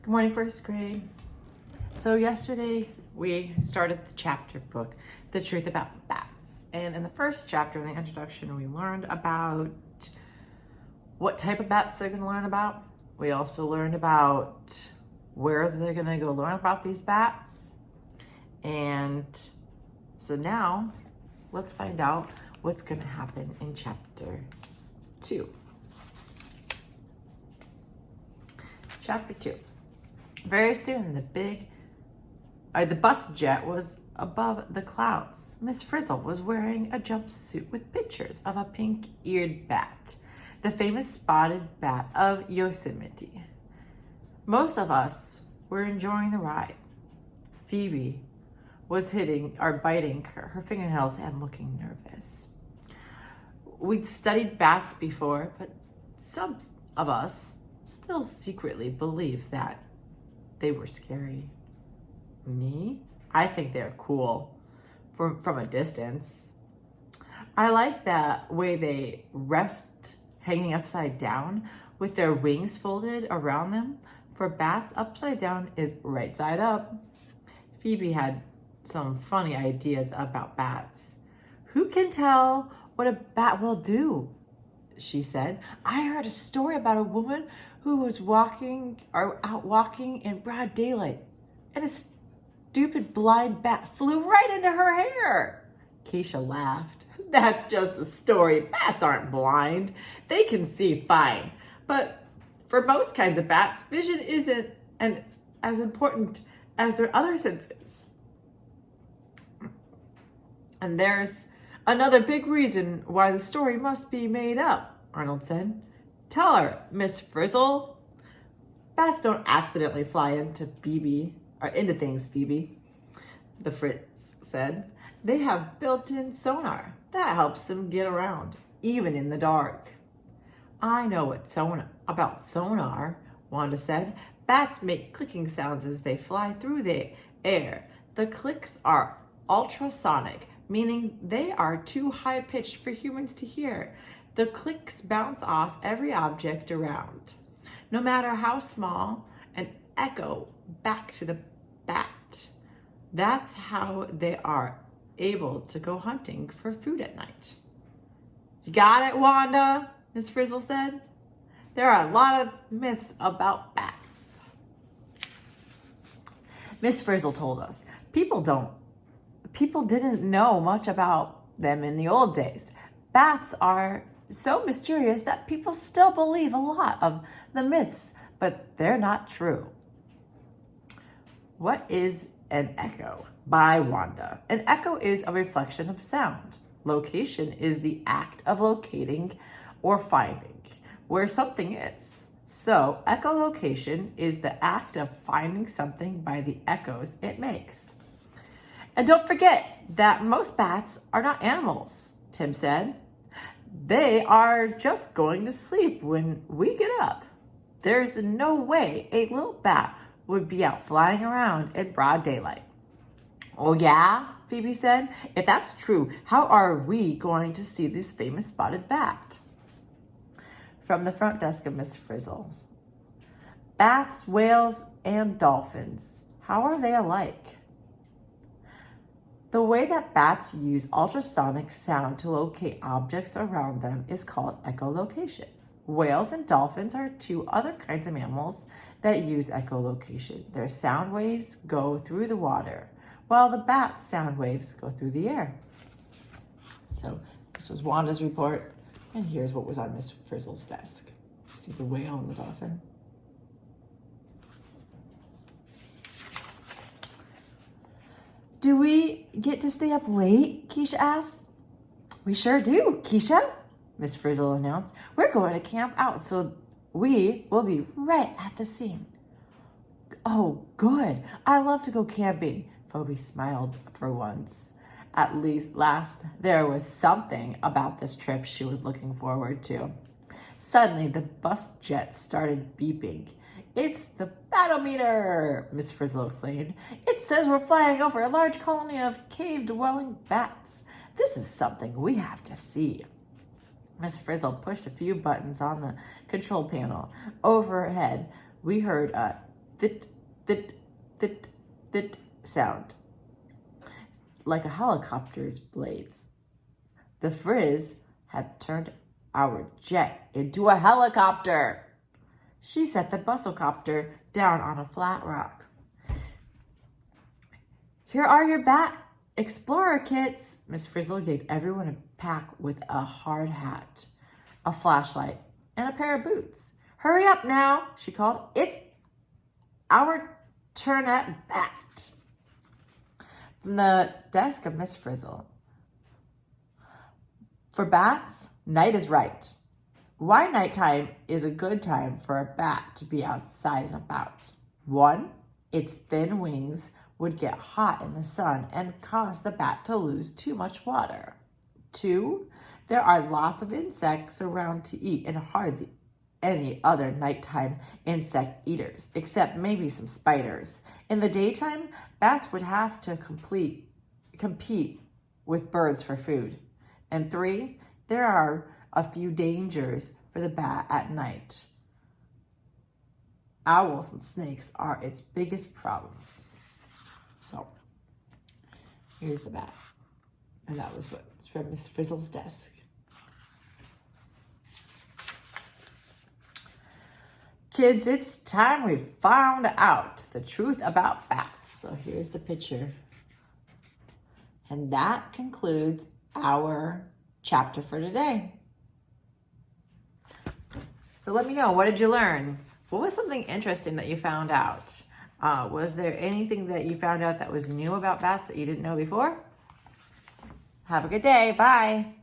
Good morning, first grade. So yesterday we started the chapter book, The Truth About Bats. And in the first chapter, in the introduction, we learned about what type of bats they're going to learn about. We also learned about where they're going to go learn about these bats. And so now let's find out what's going to happen in chapter 2. Chapter 2. Very soon, the bus jet was above the clouds. Miss Frizzle was wearing a jumpsuit with pictures of a pink-eared bat, the famous spotted bat of Yosemite. Most of us were enjoying the ride. Phoebe was biting her fingernails and looking nervous. We'd studied bats before, but some of us still secretly believe that they were scary. Me? I think they're cool from a distance. I like that way they rest hanging upside down with their wings folded around them. For bats, upside down is right side up. Phoebe had some funny ideas about bats. Who can tell what a bat will do? She said. I heard a story about a woman who was out walking in broad daylight, and a stupid blind bat flew right into her hair. Keisha laughed. That's just a story. Bats aren't blind. They can see fine. But for most kinds of bats, vision isn't as important as their other senses. And there's another big reason why the story must be made up, Arnold said. Tell her, Miss Frizzle. Bats don't accidentally fly into things, Phoebe, the Fritz said. They have built-in sonar. That helps them get around, even in the dark. I know about sonar, Wanda said. Bats make clicking sounds as they fly through the air. The clicks are ultrasonic, meaning they are too high-pitched for humans to hear. The clicks bounce off every object around. No matter how small, an echo back to the bat. That's how they are able to go hunting for food at night. You got it, Wanda? Miss Frizzle said. There are a lot of myths about bats. Miss Frizzle told us, people didn't know much about them in the old days. Bats are so mysterious that people still believe a lot of the myths, but they're not true. What is an echo? By Wanda. An echo is a reflection of sound. Location is the act of locating or finding where something is. So, echolocation is the act of finding something by the echoes it makes. And don't forget that most bats are not animals, Tim said. They are just going to sleep when we get up. There's no way a little bat would be out flying around in broad daylight. Oh yeah, Phoebe said. If that's true, how are we going to see this famous spotted bat? From the front desk of Miss Frizzle's. Bats, whales, and dolphins. How are they alike? The way that bats use ultrasonic sound to locate objects around them is called echolocation. Whales and dolphins are two other kinds of mammals that use echolocation. Their sound waves go through the water, while the bat's sound waves go through the air. So this was Wanda's report, and here's what was on Miss Frizzle's desk. See the whale and the dolphin? Do we get to stay up late? Keisha asked. We sure do, Keisha, Miss Frizzle announced. We're going to camp out, so we will be right at the scene. Oh, good. I love to go camping. Phoebe smiled for once. At last, there was something about this trip she was looking forward to. Suddenly, the bus jet started beeping. It's the barometer, Miss Frizzle exclaimed. It says we're flying over a large colony of cave-dwelling bats. This is something we have to see. Miss Frizzle pushed a few buttons on the control panel. Overhead, we heard a thit, thit, thit, thit sound, like a helicopter's blades. The frizz had turned our jet into a helicopter. She set the bustlecopter down on a flat rock. Here are your bat explorer kits. Miss Frizzle gave everyone a pack with a hard hat, a flashlight, and a pair of boots. Hurry up now, she called. It's our turn at bat. From the desk of Miss Frizzle. For bats, night is right. Why nighttime is a good time for a bat to be outside and about. 1, its thin wings would get hot in the sun and cause the bat to lose too much water. 2, there are lots of insects around to eat and hardly any other nighttime insect eaters, except maybe some spiders. In the daytime, bats would have to compete with birds for food. And 3, there are a few dangers for the bat at night. Owls and snakes are its biggest problems. So, here's the bat. And that was what's from Miss Frizzle's desk. Kids, it's time we found out the truth about bats. So here's the picture. And that concludes our chapter for today. So let me know, what did you learn? What was something interesting that you found out? Was there anything that you found out that was new about bats that you didn't know before? Have a good day. Bye.